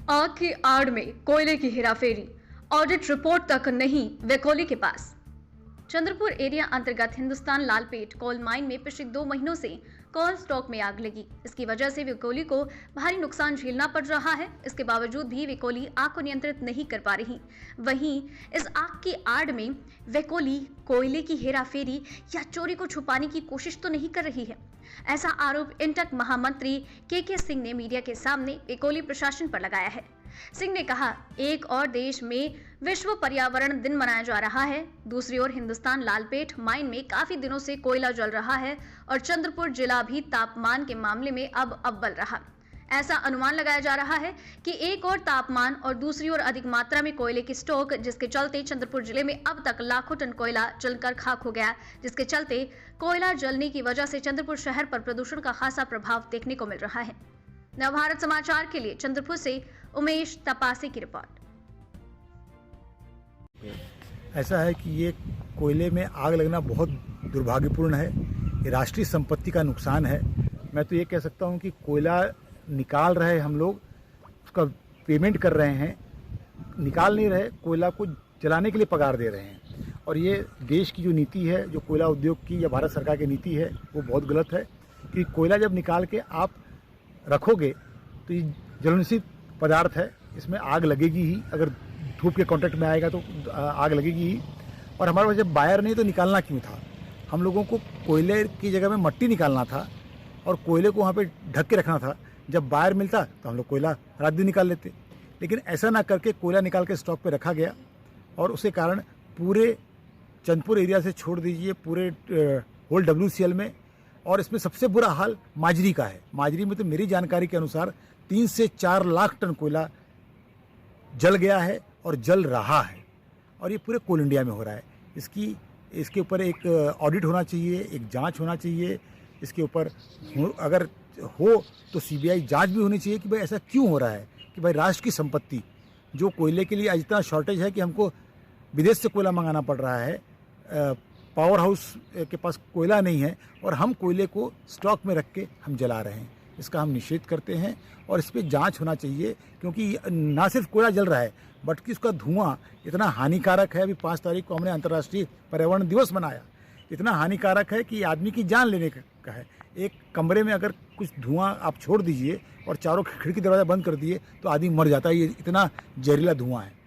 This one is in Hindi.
आग की आड़ में कोयले की हेराफेरी, ऑडिट रिपोर्ट तक नहीं वेकोली के पास। चंद्रपुर एरिया अंतर्गत हिंदुस्तान लालपेट कोल माइन में पिछले 2 महीनों से कोल स्टॉक में आग लगी। इसकी वजह से वेकोली को भारी नुकसान झेलना पड़ रहा है। इसके बावजूद भी वेकोली आग को नियंत्रित नहीं कर पा रही। वहीं इस आग की आड़ में वेकोली कोयले की हेराफेरी या चोरी को छुपाने की कोशिश तो नहीं कर रही है। ऐसा आरोप इंटक महामंत्री के सिंह ने मीडिया के सामने वेकोली प्रशासन पर लगाया है। सिंह ने कहा, एक और देश में विश्व पर्यावरण दिन मनाया जा रहा है, दूसरी ओर हिंदुस्तान लालपेट माइन में काफी दिनों से कोयला जल रहा है और चंद्रपुर जिला भी तापमान के मामले में अब अव्वल रहा। ऐसा अनुमान लगाया जा रहा है कि एक और तापमान और दूसरी ओर अधिक मात्रा में कोयले की स्टॉक, जिसके चलते चंद्रपुर जिले में अब तक लाखों टन कोयला जलकर खाक हो गया, जिसके चलते कोयला जलने की वजह से चंद्रपुर शहर पर प्रदूषण का खासा प्रभाव देखने को मिल रहा है। नवभारत समाचार के लिए चंद्रपुर से उमेश तपासे की रिपोर्ट। ऐसा है कि ये कोयले में आग लगना बहुत दुर्भाग्यपूर्ण है। ये राष्ट्रीय संपत्ति का नुकसान है। मैं तो ये कह सकता हूँ कि कोयला निकाल रहे हम लोग, उसका पेमेंट कर रहे हैं, निकाल नहीं रहे, कोयला को जलाने के लिए पगार दे रहे हैं। और ये देश की जो नीति है, जो कोयला उद्योग की या भारत सरकार की नीति है, वो बहुत गलत है। कि कोयला जब निकाल के आप रखोगे तो ये ज्वलनशील पदार्थ है, इसमें आग लगेगी ही। अगर धूप के कांटेक्ट में आएगा तो आग लगेगी ही। और हमारे पास जब बायर नहीं तो निकालना क्यों था? हम लोगों को कोयले की जगह में मट्टी निकालना था और कोयले को वहाँ पे ढक के रखना था। जब बायर मिलता तो हम लोग कोयला रात दिन निकाल लेते, लेकिन ऐसा ना करके कोयला निकाल के स्टॉक पे रखा गया और उसके कारण पूरे चंद्रपुर एरिया से छोड़ दीजिए पूरे होल WCL में। और इसमें सबसे बुरा हाल माजरी का है। माजरी में तो मेरी जानकारी के अनुसार 3 से 4 लाख टन कोयला जल गया है और जल रहा है, और ये पूरे कोल इंडिया में हो रहा है। इसके ऊपर एक ऑडिट होना चाहिए, एक जांच होना चाहिए। इसके ऊपर अगर हो तो CBI जांच भी होनी चाहिए कि भाई ऐसा क्यों हो रहा है। कि भाई राष्ट्र की संपत्ति जो कोयले के लिए आज इतना शॉर्टेज है कि हमको विदेश से कोयला मंगाना पड़ रहा है, पावर हाउस के पास कोयला नहीं है और हम कोयले को स्टॉक में रख के हम जला रहे हैं। इसका हम निषेध करते हैं और इस पर जांच होना चाहिए, क्योंकि ना सिर्फ कोयला जल रहा है बल्कि उसका धुआं इतना हानिकारक है। अभी 5 तारीख को हमने अंतर्राष्ट्रीय पर्यावरण दिवस मनाया। इतना हानिकारक है कि आदमी की जान लेने का है। एक कमरे में अगर कुछ धुआं आप छोड़ दीजिए और चारों खिड़की दरवाजा बंद कर दिए तो आदमी मर जाता है। ये इतना जहरीला धुआं है।